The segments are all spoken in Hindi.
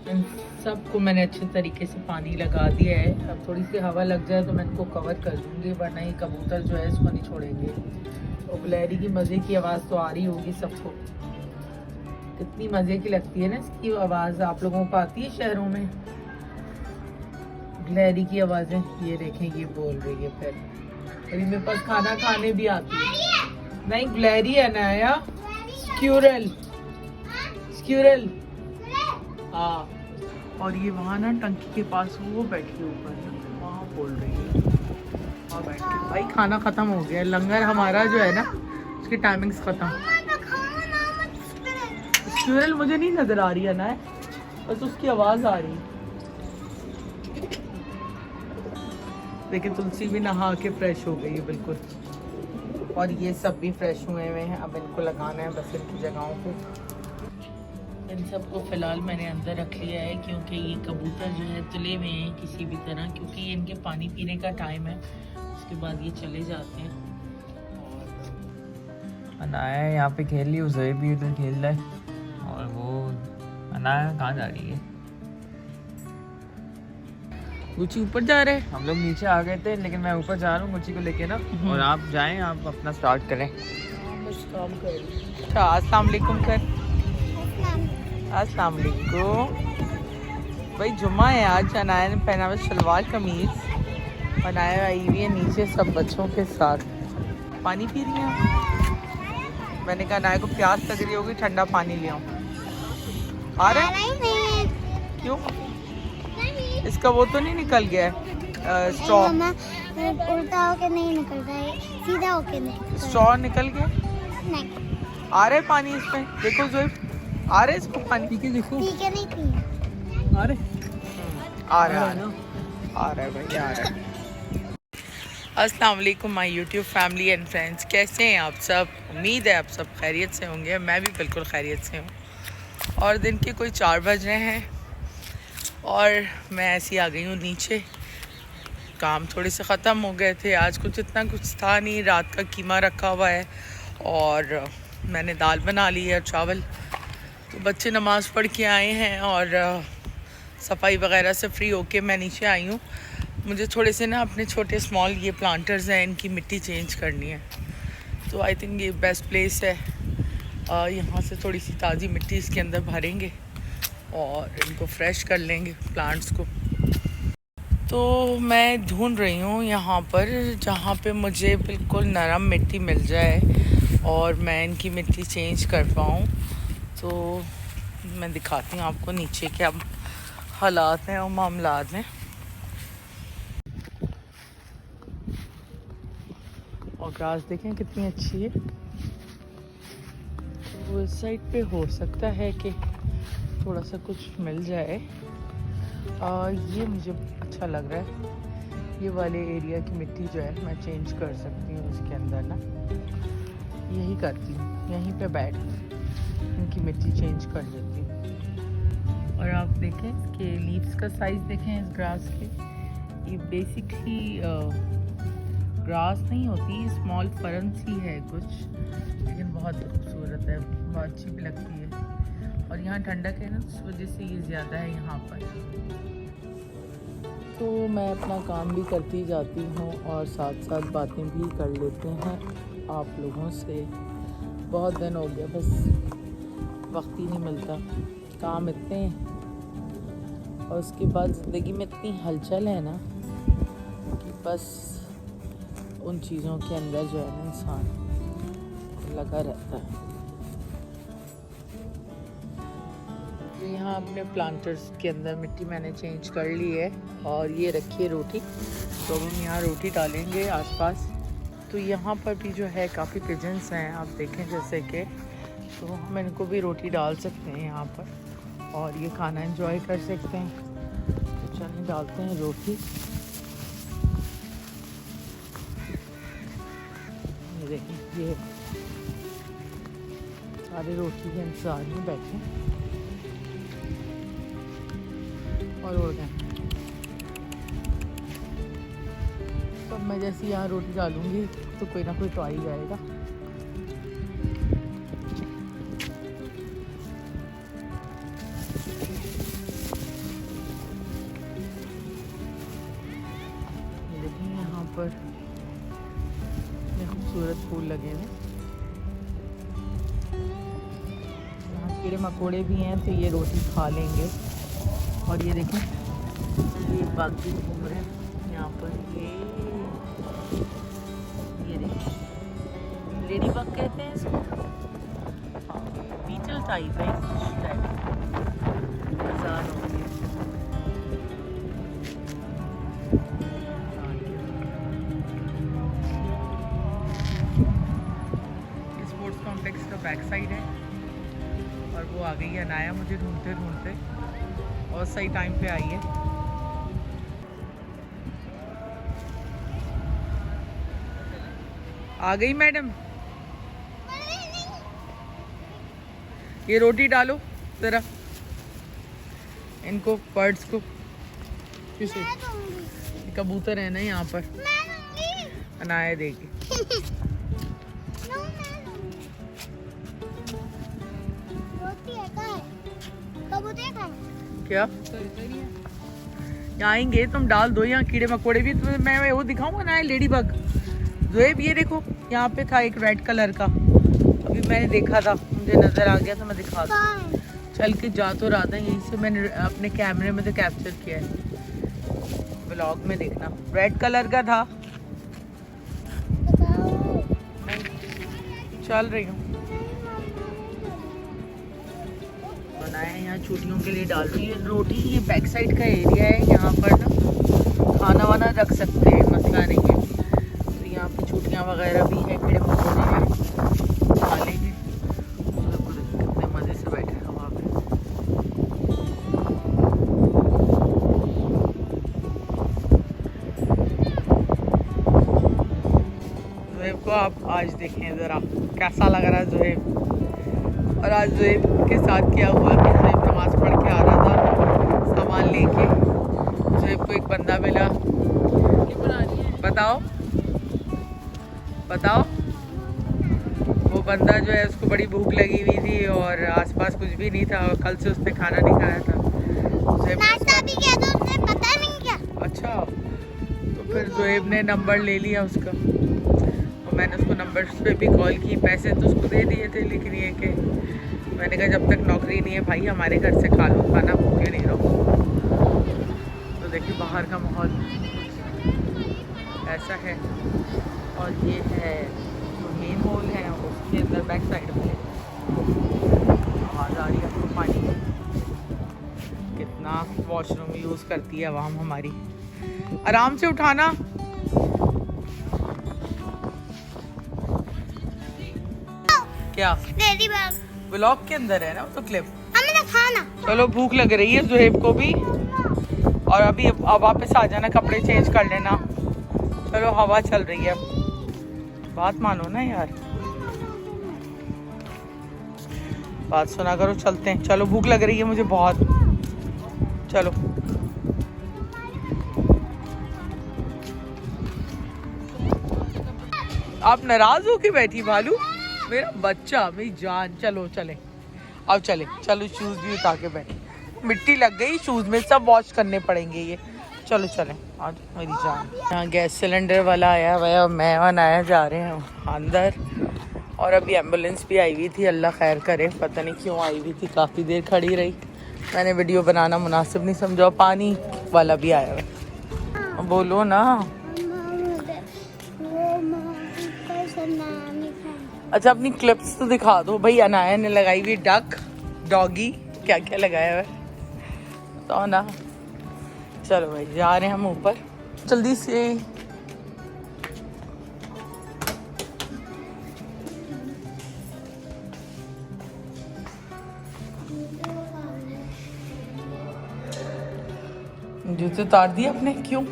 इन सबको मैंने अच्छे तरीके से पानी लगा दिया है। अब थोड़ी सी हवा लग जाए तो मैं इनको कवर कर दूँगी, वरना ये कबूतर जो है इसको नहीं छोड़ेंगे। और गुलहरी की मज़े की आवाज़ तो आ रही होगी सबको, कितनी मज़े की लगती है ना इसकी आवाज़। आप लोगों को आती है शहरों में गुलहरी की आवाज़ें? ये देखें, ये बोल रही है फिर। अभी मेरे पास खाना खाने भी आती है। नहीं, गुलहरी है ना या स्क्यूरल? स्क्यूरल, हाँ। और ये वहाँ ना टंकी के पास वो बैठी ऊपर, वहाँ बोल रही है, वहाँ बैठी। भाई खाना ख़त्म हो गया, लंगर हमारा जो है ना उसकी टाइमिंग्स ख़त्म। स्क्यूरल मुझे नहीं नज़र आ रही है ना, बस उसकी आवाज़ आ रही। देखिए तुलसी भी नहा के फ्रेश हो गई है बिल्कुल, और ये सब भी फ्रेश हुए हुए हैं। अब इनको लगाना है बस इनकी जगहों पे। इन सबको फ़िलहाल मैंने अंदर रख लिया है, क्योंकि ये कबूतर जो है तुले हुए हैं किसी भी तरह, क्योंकि ये इनके पानी पीने का टाइम है, उसके बाद ये चले जाते हैं। और अनाया यहाँ पे खेल रही है, उसे भी उधर खेल रहा है। और वो अनाया कहाँ जा रही है? गुची ऊपर जा रहे हैं। हम लोग नीचे आ गए थे, लेकिन मैं ऊपर जा रहा हूँ गुची को लेके ना। और आप जाएं, आप अपना स्टार्ट करें। बस काम कर। अच्छा, अस्सलाम वालेकुम कर। अस्सलाम वालेकुम। भाई जुम्मा है आज। अनाया ने पहना हुआ शलवार कमीज। अनाया आई हुई है नीचे सब बच्चों के साथ। पानी पी रही है। मैंने कहा अनाया को प्यास लग रही होगी, ठंडा पानी ले आऊं। आ रहा है? क्यों? इसका वो तो नहीं निकल गया है स्ट्रॉ? उल्टा होके नहीं निकलता है, सीधा होके निकलता है। स्ट्रॉ निकल गया? नहीं। आ रहा है पानी इसमें? देखो जोइफ, आ रहा है इसको पानी? ठीक है, देखो। ठीक है, नहीं पी। आ रहा है भाई, आ रहा है। अस्सलाम वालेकुम my YouTube family and friends, कैसे हैं आप सब? उम्मीद है आप सब खैरियत से होंगे। मैं भी बिल्कुल खैरियत से हूँ। और दिन के कोई 4 बज रहे हैं और मैं ऐसी आ गई हूँ नीचे। काम थोड़े से ख़त्म हो गए थे, आज कुछ इतना कुछ था नहीं। रात का कीमा रखा हुआ है और मैंने दाल बना ली है और चावल। तो बच्चे नमाज़ पढ़ के आए हैं और सफाई वगैरह से फ्री होके मैं नीचे आई हूँ। मुझे थोड़े से ना अपने छोटे स्मॉल ये प्लांटर्स हैं, इनकी मिट्टी चेंज करनी है। तो आई थिंक ये बेस्ट प्लेस है। यहाँ से थोड़ी सी ताज़ी मिट्टी इसके अंदर भरेंगे और इनको फ्रेश कर लेंगे प्लांट्स को। तो मैं ढूंढ रही हूँ यहाँ पर जहाँ पे मुझे बिल्कुल नरम मिट्टी मिल जाए और मैं इनकी मिट्टी चेंज कर पाऊँ। तो मैं दिखाती हूँ आपको नीचे क्या हालात हैं और मामलात हैं। और ग्रास देखें कितनी अच्छी है। तो इस साइड पे हो सकता है कि थोड़ा सा कुछ मिल जाए। ये मुझे अच्छा लग रहा है। ये वाले एरिया की मिट्टी जो है मैं चेंज कर सकती हूँ इसके अंदर ना। यही करती हूँ, यहीं पे बैठ इनकी मिट्टी चेंज कर देती हूँ। और आप देखें इसके लीव्स का साइज़ देखें इस ग्रास के। ये बेसिकली ग्रास नहीं होती, स्मॉल फरन्स ही है कुछ, लेकिन बहुत खूबसूरत है, बहुत अच्छी भी लगती है। और यहाँ ठंडक है ना, उस वजह से ये ज़्यादा है यहाँ पर। तो मैं अपना काम भी करती जाती हूँ और साथ साथ बातें भी कर लेते हैं आप लोगों से। बहुत दिन हो गया, बस वक्त ही नहीं मिलता, काम इतने हैं और उसके बाद ज़िंदगी में इतनी हलचल है ना कि बस उन चीज़ों के अंदर जो है ना इंसान लगा रहता है। तो यहाँ अपने प्लांटर्स के अंदर मिट्टी मैंने चेंज कर ली है और ये रखी है रोटी। तो हम यहाँ रोटी डालेंगे आसपास। तो यहाँ पर भी जो है काफ़ी पिजन्स हैं, आप देखें जैसे कि, तो हम इनको भी रोटी डाल सकते हैं यहाँ पर और ये खाना एंजॉय कर सकते हैं। तो चलिए डालते हैं रोटी। ये देखें, ये सारे रोटी के इंतजार में बैठे और उड़ गए। तो मैं जैसे यहाँ रोटी डालूंगी तो कोई ना कोई तो आ ही जाएगा। पर खूबसूरत फूल लगे हैं। यहाँ कीड़े मकोड़े भी हैं तो ये रोटी खा लेंगे। और ये देखें ये बाकी घूम रहे हैं यहाँ पर। ये देखें लेडी बग कहते हैं इसको। हाँ बीटल टाइप है शायद। बाजार हो गई। स्पोर्ट्स कॉम्प्लेक्स का बैक साइड है और वो आ गई है अनाया मुझे ढूंढते ढूंढते और सही टाइम पे आई है। आ गई मैडम। ये रोटी डालो जरा इनको बर्ड्स को। किसे? कबूतर है ना यहाँ पर। अनाया देगी। क्या यहाँ आएंगे तुम डाल दो यहाँ कीड़े मकोड़े भी। तो मैं वो दिखाऊंगा ना लेडी बग। ज़ुएब ये देखो यहाँ पे था एक रेड कलर का। अभी मैंने देखा था मुझे नजर आ गया तो मैं दिखा दूँ। चल के जा तो रहा था यहीं से मैंने अपने कैमरे में तो कैप्चर किया है। व्लॉग में देखना रेड कलर का था। चल रही हूँ बनाया यहाँ छुट्टियों के लिए डाल रही है रोटी। ये बैक साइड का एरिया है यहाँ पर ना खाना वाना रख सकते हैं मसला नहीं है। तो यहाँ पे छुट्टियाँ वगैरह भी है कीड़े मकोड़े हैं खा लेंगे। कितने मज़े से बैठे हैं वहाँ पे। ज़ुएब को आप आज देखें ज़रा कैसा लग रहा है ज़ुएब। और आज ज़ुएब के साथ क्या हुआ कि ज़ुएब नमाज़ पढ़ के आ रहा था सामान लेके। ज़ुएब को एक बंदा मिला। बताओ बताओ। वो बंदा जो है उसको बड़ी भूख लगी हुई थी और आसपास कुछ भी नहीं था और कल से उसने खाना नहीं खाया था। नाश्ता भी किया था उसने पता नहीं क्या। अच्छा तो फिर ज़ुएब ने नंबर ले लिया उसका और मैंने उसको नंबर पे भी कॉल की। पैसे तो उसको दे दिए थे लेकिन ये कि मैंने कहा जब तक नौकरी नहीं है भाई हमारे घर से खा लो खाना भूखे नहीं रहो। तो देखिए बाहर का माहौल ऐसा है। और ये है जो मेन हॉल है उसके अंदर बैक साइड में आवाज़ आ रही है आपको पानी। कितना वॉशरूम यूज़ करती है आवाम हमारी। आराम से उठाना। क्या ब्लॉग के अंदर है ना तो क्लिप खाना। चलो भूख लग रही है ज़ुएब को भी। और अभी अब वापस आ जाना कपड़े चेंज कर लेना। चलो हवा चल रही है बात मानो ना यार। बात सुना करो चलते हैं। चलो भूख लग रही है मुझे बहुत। चलो आप नाराज हो के बैठी भालू मेरा बच्चा मेरी जान। चलो चले अब चले। चलो शूज भी उतार के बैठे। मिट्टी लग गई शूज में सब वॉश करने पड़ेंगे ये। चलो चलें आज मेरी जान। यहाँ गैस सिलेंडर वाला आया हुआ है। मैं और नाया जा रहे हैं अंदर। और अभी एम्बुलेंस भी आई हुई थी अल्लाह खैर करे। पता नहीं क्यों आई हुई थी काफ़ी देर खड़ी रही। मैंने वीडियो बनाना मुनासिब नहीं समझा। पानी वाला भी आया हुआ। बोलो ना। अच्छा अपनी क्लिप्स तो दिखा दो भाई। अनाया ने लगाई हुई डक डॉगी क्या क्या लगाया हुआ है तो ना। चलो भाई जा रहे हैं हम ऊपर जल्दी से। जूते उतार दिए अपने क्यों?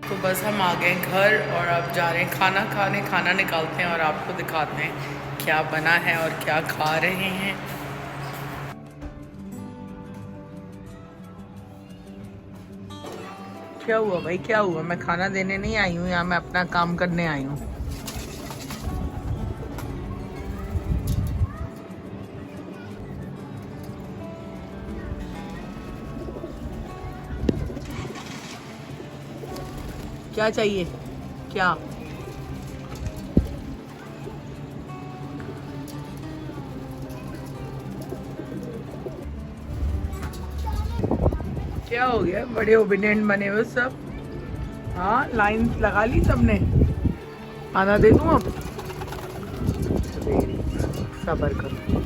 तो बस हम आ गए घर और अब जा रहे हैं खाना खाने। खाना निकालते हैं और आपको दिखाते हैं क्या बना है और क्या खा रहे हैं। क्या हुआ भाई क्या हुआ? मैं खाना देने नहीं आई हूँ यहाँ मैं अपना काम करने आई हूँ। क्या चाहिए? क्या? क्या हो गया? बड़े ओबिडिएंट बने हुए सब। हाँ, लाइन लगा ली सबने। खाना दे दूँ अब? सब्र करो।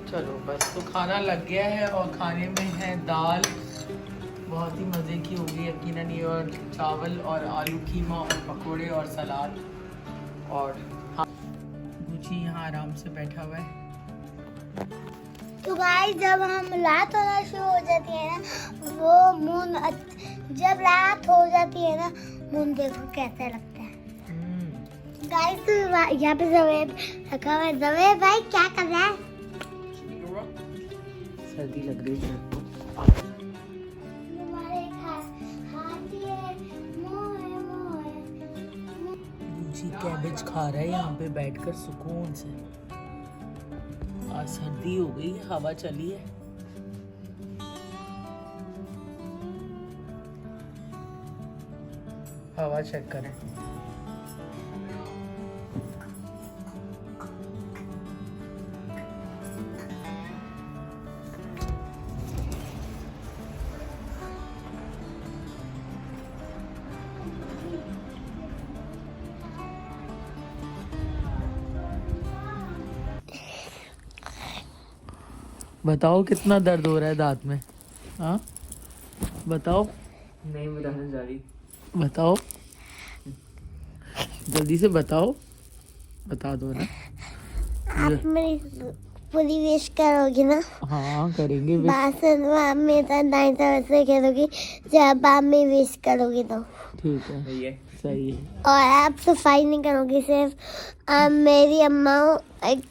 चलो बस, तो खाना लग गया है और खाने में है दाल, बहुत ही मज़े की होगी यकीनन ये, और चावल और आलू कीमा और पकोड़े और सलाद। और हाँ, गुची यहाँ आराम से बैठा हुआ है। तो गाइस जब हम रात होना शुरू हो जाती है ना, वो मून जब रात हो जाती है ना, मून देखो कैसा लगता है। गाइस तो यहाँ पे जवेद रखा हुआ है। जवेद भाई क्या कर रहा है? सर्दी लग रही है। गुची कैबेज खा रहा है यहाँ पे बैठकर सुकून से। आज सर्दी हो गई, हवा चली है। हवा चेक करें। बताओ कितना दर्द हो रहा है दांत में? हाँ बताओ। नहीं बताना जा रही। बताओ जल्दी से बताओ, बता दो ना। आप मेरी पूरी विश करोगी ना? हाँ करेंगे wish। बासन आप मेरे साथ दाएं तरफ से करोगी जब आप मेरी विश करोगी तो। ठीक है, सही है। सही है। और आप सफाई नहीं करोगी, सिर्फ मेरी अम्मा हो,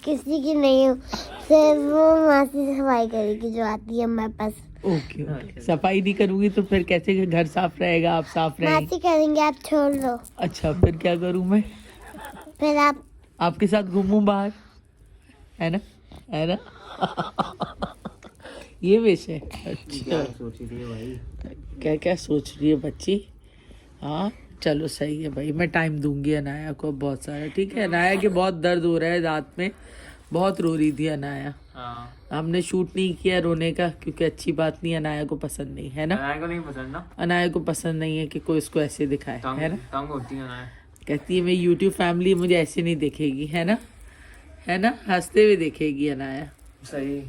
किसी की नहीं हो, सिर्फ वो मासी सफाई करेगी जो आती है हमारे पास। Okay okay. सफाई नहीं करूंगी तो फिर कैसे घर साफ रहेगा? आप साफ रहेंगे? मासी करेंगे, आप छोड़ लो। अच्छा, फिर क्या करूं मैं? फिर आप आपके साथ घूमूं बाहर, है ना? है ना? ये विश है। अच्छा, सोच रही है भाई? क्या क्या सोच रही है बच्ची? हाँ चलो सही है भाई, मैं टाइम दूंगी अनाया को बहुत सारा। ठीक है, अनाया के बहुत दर्द हो रहा है दांत में, बहुत रो रही थी अनाया। हाँ, हमने शूट नहीं किया रोने का क्योंकि अच्छी बात नहीं, अनाया को पसंद नहीं है ना। अनाया को नहीं पसंद ना। अनाया को पसंद नहीं है कि कोई इसको ऐसे दिखाए, है ना? तंग होती है अनाया। कहती है मेरी यूट्यूब फैमिली मुझे ऐसे नहीं देखेगी, है ना? है ना? हंसते हुए देखेगी अनाया। सही।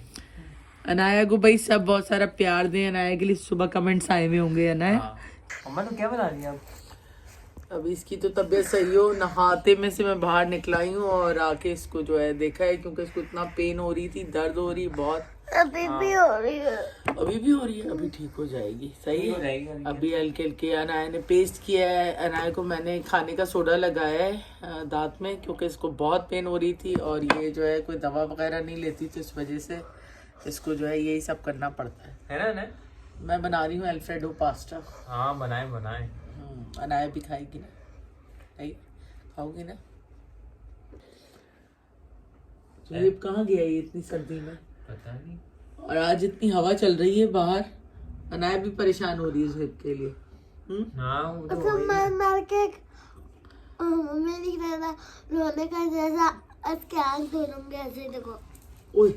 अनाया को भाई सब बहुत सारा प्यार दें अनाया के लिए। सुबह कमेंट्स आए हुए होंगे अनाया। हाँ। अम्मा तो क्या बता रही है अब? अभी इसकी तो तबीयत सही हो, नहाते में से मैं बाहर निकला ही हूँ और आके इसको जो है देखा है, क्योंकि इसको इतना पेन हो रही थी, दर्द हो रही बहुत। अभी भी हो रही है। अभी भी हो रही है? अभी ठीक हो जाएगी। सही हो है। जाएगी। अभी हल्के हल्के अनाया ने पेस्ट किया है। अनाया को मैंने खाने का सोडा लगाया है दांत में, क्योंकि इसको बहुत पेन हो रही थी और ये जो है कोई दवा वगैरह नहीं लेती थी, इस वजह से इसको जो है यही सब करना पड़ता है ना? मैं बना रही हूँ अल्फ्रेडो पास्ता। हाँ बनाए। अनाया भी खाएगी ना? नहीं खाओगी ना? सुहेब कहाँ गया ये इतनी सर्दी में? पता नहीं। और आज इतनी हवा चल रही है बाहर, अनाया भी परेशान हो रही है सुहेब के लिए। हाँ वो तो तो मार के मेरी तरह रोने का जैसा उसके आँख धोलूंगे ऐसे देखो। ओए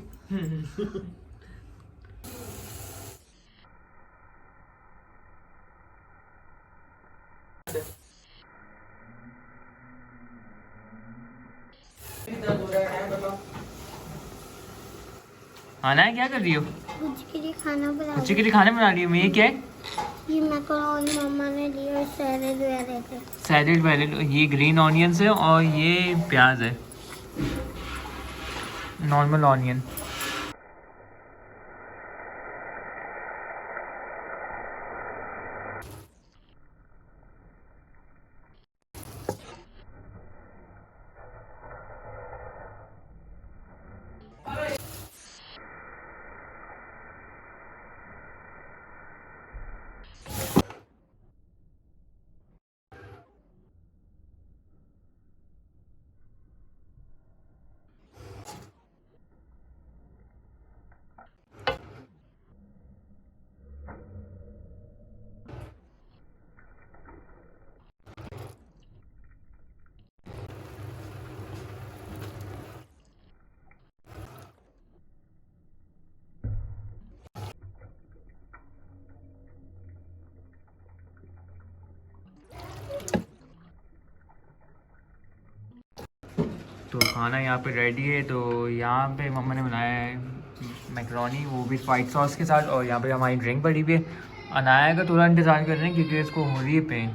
आना है, क्या कर रही हो? कुछ के लिए खाना बना बच्चे के लिए खाना बना रही हो। मैं क्या है? ये मैकरोनी मम्मा ने ली और सैलेड वगैरह थे। सैलेड वैलेड, ये ग्रीन ऑनियंस है और ये प्याज है, नॉर्मल ऑनियन। तो खाना यहाँ पे रेडी है। तो यहाँ पे मम्मा ने बनाया है मैकरोनी, वो भी वाइट सॉस के साथ। और यहाँ पे हमारी ड्रिंक पड़ी हुई है। अनाया का थोड़ा इंतज़ार कर रहे हैं क्योंकि इसको हो रही है पेन।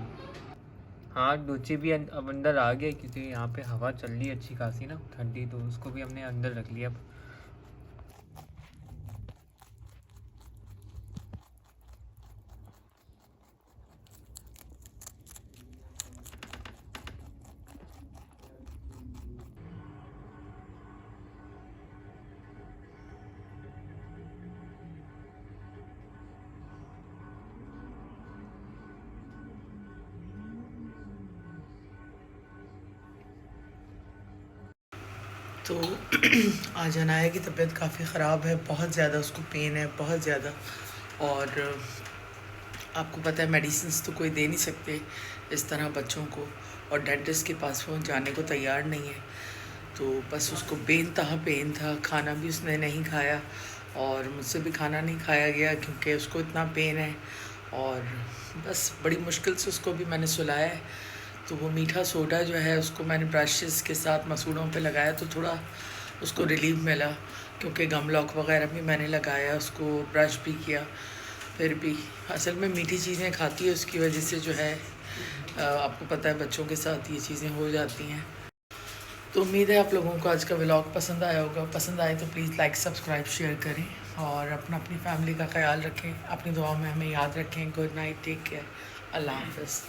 हाँ डूची भी अब अंदर आ गया क्योंकि यहाँ पे हवा चल रही है अच्छी खासी ना, ठंडी, तो उसको भी हमने अंदर रख लिया अब। तो आज अनाया की तबीयत काफ़ी ख़राब है, बहुत ज़्यादा उसको पेन है, बहुत ज़्यादा। और आपको पता है मेडिसिन्स तो कोई दे नहीं सकते इस तरह बच्चों को, और डेंटिस्ट के पास वो जाने को तैयार नहीं है। तो बस उसको पेन था, खाना भी उसने नहीं खाया और मुझसे भी खाना नहीं खाया गया क्योंकि उसको इतना पेन है। और बस बड़ी मुश्किल से उसको भी मैंने सुलाया है। तो वो मीठा सोडा जो है उसको मैंने ब्रशेस के साथ मसूड़ों पे लगाया तो थोड़ा उसको रिलीफ मिला, क्योंकि गम लॉक वगैरह भी मैंने लगाया, उसको ब्रश भी किया। फिर भी असल में मीठी चीज़ें खाती है, उसकी वजह से जो है आपको पता है बच्चों के साथ ये चीज़ें हो जाती हैं। तो उम्मीद है आप लोगों को आज का व्लॉग पसंद आया होगा। पसंद आए तो प्लीज़ लाइक सब्सक्राइब शेयर करें और अपनी फैमिली का ख्याल रखें, अपनी दुआ में हमें याद रखें। गुड नाइट, टेक केयर, अल्लाह हाफ़िज़।